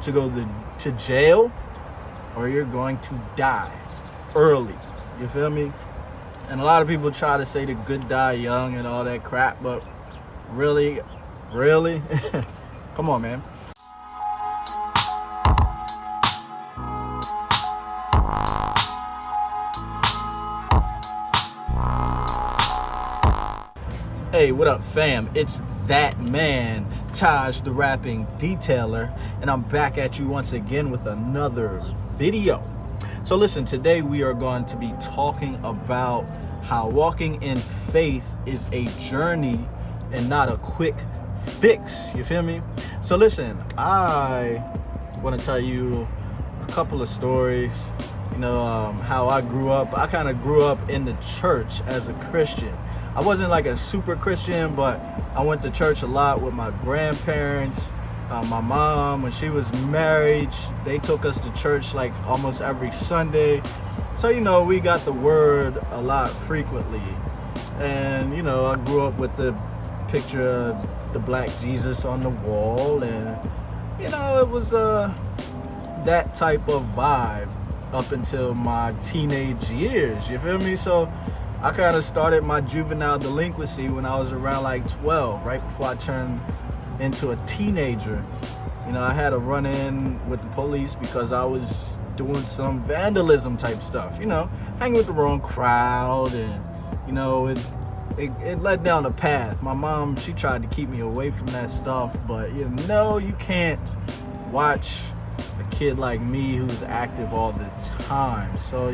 to go to jail or you're going to die early. You feel me? And a lot of people try to say the good die young and all that crap, but really, really? Come on, man. Hey, what up, fam? It's that man, Taj the Rapping Detailer, and I'm back at you once again with another video. So listen, today we are going to be talking about how walking in faith is a journey and not a quick fix. You feel me? So listen, I want to tell you a couple of stories. How I grew up. I kind of grew up in the church as a Christian. I wasn't like a super Christian, but I went to church a lot with my grandparents. My mom, when she was married, they took us to church like almost every Sunday. So, we got the word a lot frequently. And, I grew up with the picture of the black Jesus on the wall. And, it was that type of vibe up until my teenage years. You feel me? So I kind of started my juvenile delinquency when I was around like 12, right before I turned into a teenager. I had a run-in with the police because I was doing some vandalism type stuff, hanging with the wrong crowd, and, it led down a path. My mom, she tried to keep me away from that stuff, but, you can't watch a kid like me who's active all the time. So,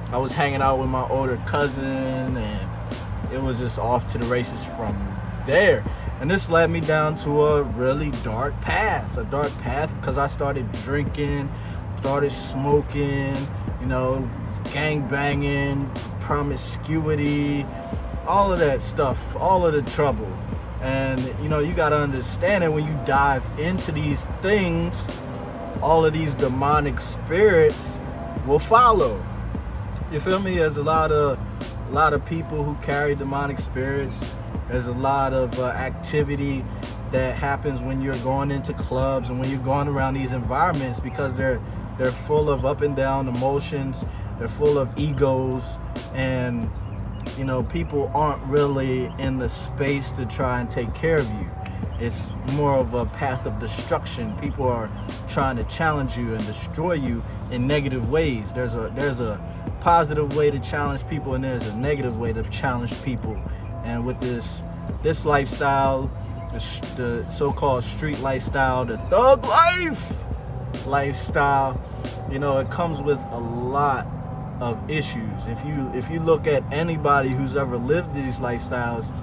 I was hanging out with my older cousin, and it was just off to the races from there. And this led me down to a really dark path because I started drinking, started smoking, gang banging, promiscuity, all of that stuff, all of the trouble. And, you got to understand that when you dive into these things, all of these demonic spirits will follow. You feel me? There's a lot of people who carry demonic spirits. There's a lot of activity that happens when you're going into clubs and when you're going around these environments, because they're full of up and down emotions. They're full of egos, and people aren't really in the space to try and take care of you. It's more of a path of destruction. People are trying to challenge you and destroy you in negative ways. There's a positive way to challenge people, and there's a negative way to challenge people. And with this lifestyle, the so-called street lifestyle, the thug lifestyle, it comes with a lot of issues. If you look at anybody who's ever lived these lifestyles,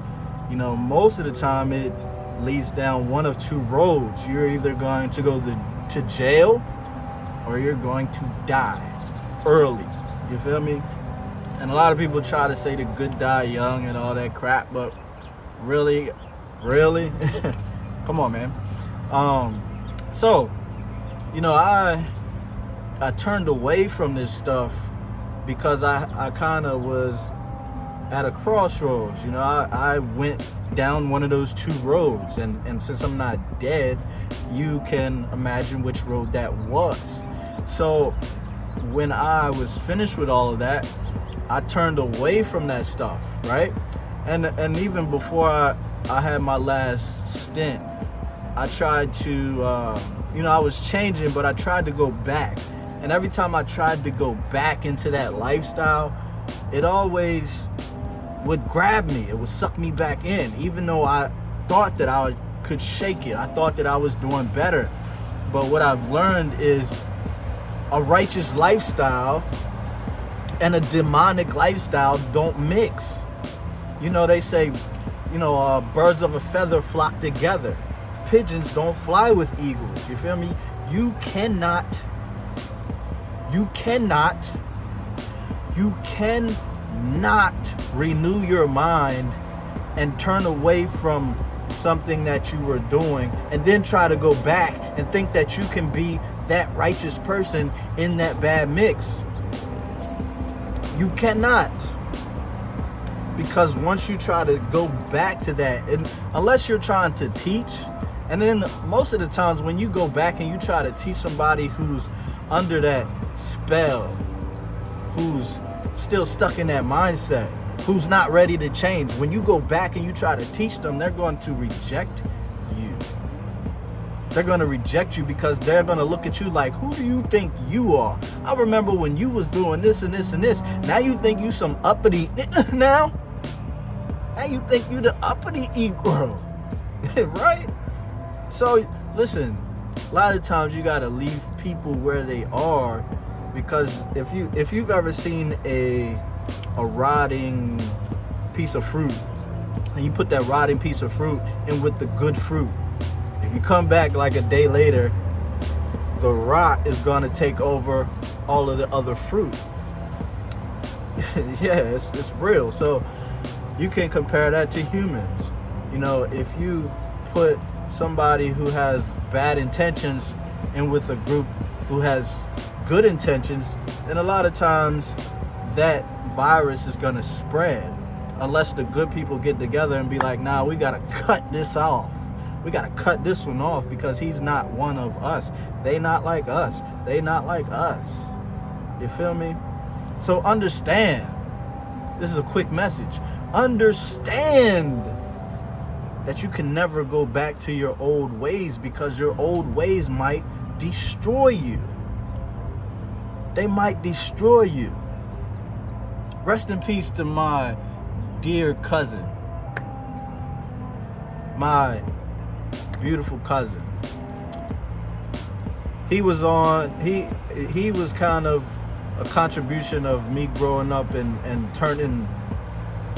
most of the time it leads down one of two roads. You're either going to go to jail or you're going to die early. You feel me? And a lot of people try to say the good die young and all that crap, but really? Come on, man. So, I turned away from this stuff because I kind of was at a crossroads. I went down one of those two roads, and since I'm not dead, you can imagine which road that was. So when I was finished with all of that, I turned away from that stuff, right? And even before I had my last stint, I tried to, I was changing, but I tried to go back. And every time I tried to go back into that lifestyle, it always would grab me. It would suck me back in, even though I thought that I could shake it. I thought that I was doing better. But what I've learned is a righteous lifestyle and a demonic lifestyle don't mix. They say, birds of a feather flock together. Pigeons don't fly with eagles. You feel me? You cannot renew your mind and turn away from something that you were doing and then try to go back and think that you can be that righteous person in that bad mix. You cannot. Because once you try to go back to that, and unless you're trying to teach And then most of the times when you go back and you try to teach somebody who's under that spell, who's still stuck in that mindset, who's not ready to change, when you go back and you try to teach them, they're going to reject you. They're going to reject you because they're going to look at you like, who do you think you are? I remember when you was doing this and this and this. Now you think you some uppity now? Now you think you the uppity Negro, right? So listen, a lot of times you got to leave people where they are, because if you've ever seen a rotting piece of fruit and you put that rotting piece of fruit in with the good fruit, if you come back like a day later, the rot is going to take over all of the other fruit. Yeah, it's real. So you can compare that to humans. You know, if you put somebody who has bad intentions in with a group who has good intentions, then a lot of times that virus is going to spread, unless the good people get together and be like, nah, we got to cut this off. We got to cut this one off because he's not one of us. They not like us. They not like us. You feel me? So understand. This is a quick message. Understand that you can never go back to your old ways, because your old ways might destroy you. They might destroy you. Rest in peace to my dear cousin, my beautiful cousin. He was kind of a contribution of me growing up and turning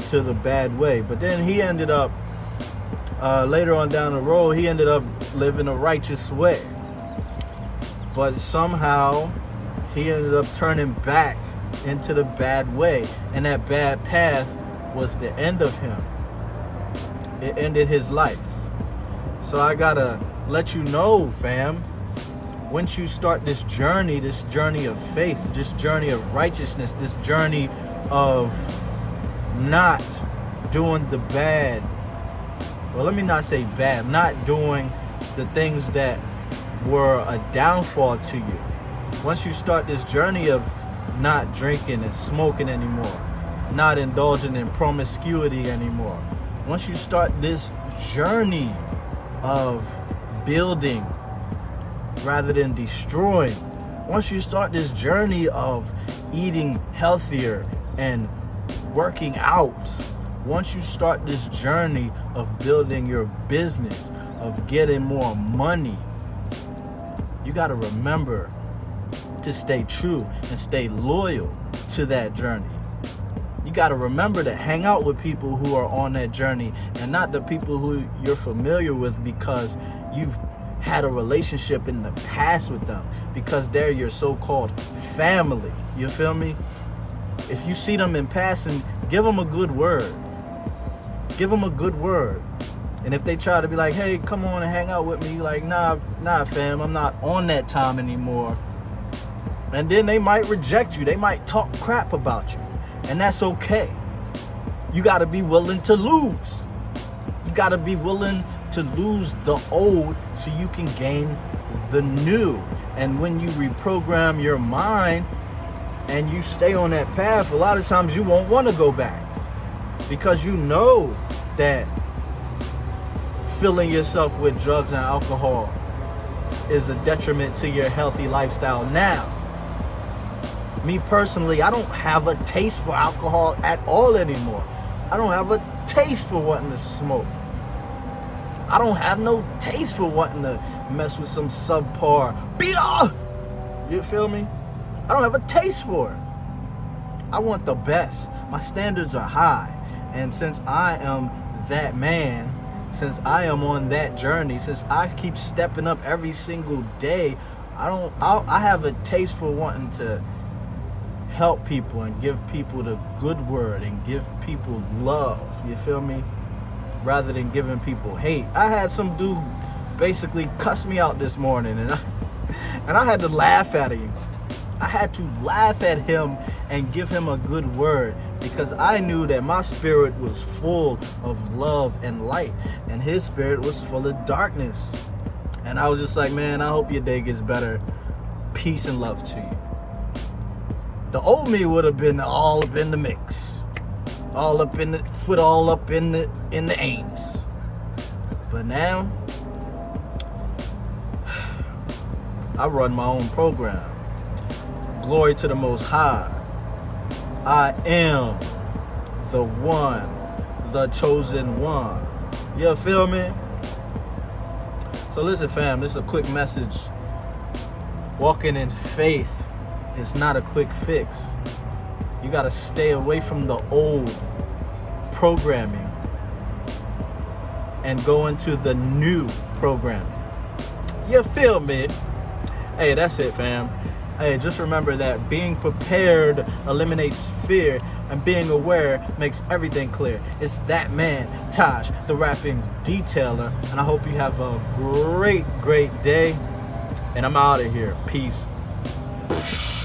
to the bad way. But then he ended up, later on down the road, he ended up living a righteous way. But somehow he ended up turning back into the bad way. And that bad path was the end of him. It ended his life. So I gotta let you know, fam, once you start this journey of faith, this journey of righteousness, this journey of not doing the bad, well, let me not say bad, not doing the things that were a downfall to you. Once you start this journey of not drinking and smoking anymore, not indulging in promiscuity anymore, once you start this journey of building rather than destroying, once you start this journey of eating healthier and working out, once you start this journey of building your business, of getting more money, you got to remember to stay true and stay loyal to that journey. You got to remember to hang out with people who are on that journey and not the people who you're familiar with because you've had a relationship in the past with them, because they're your so-called family. You feel me? If you see them in passing, give them a good word. Give them a good word. And if they try to be like, hey, come on and hang out with me, like, nah, fam, I'm not on that time anymore. And then they might reject you. They might talk crap about you. And that's okay. You got to be willing to lose. You got to be willing to lose the old so you can gain the new. And when you reprogram your mind and you stay on that path, a lot of times you won't want to go back, because you know that filling yourself with drugs and alcohol is a detriment to your healthy lifestyle now. Me personally, I don't have a taste for alcohol at all anymore. I don't have a taste for wanting to smoke. I don't have no taste for wanting to mess with some subpar beer. You feel me? I don't have a taste for it. I want the best. My standards are high. And since I am that man, since I am on that journey, since I keep stepping up every single day, I have a taste for wanting to help people and give people the good word and give people love. You feel me? Rather than giving people hate. I had some dude basically cuss me out this morning, and I had to laugh at him. I had to laugh at him and give him a good word, because I knew that my spirit was full of love and light, and his spirit was full of darkness. And I was just like, man, I hope your day gets better. Peace and love to you. The old me would have been all up in the mix, all up in the foot, all up in the anus. But now I run my own program. Glory to the Most High. I am the one, the chosen one. You feel me? So listen, fam, this is a quick message. Walking in faith is not a quick fix. You got to stay away from the old programming and go into the new programming. You feel me? Hey, that's it, fam. Hey, just remember that being prepared eliminates fear, and being aware makes everything clear. It's that man, Taj, the rapping detailer, and I hope you have a great day. And I'm out of here. Peace.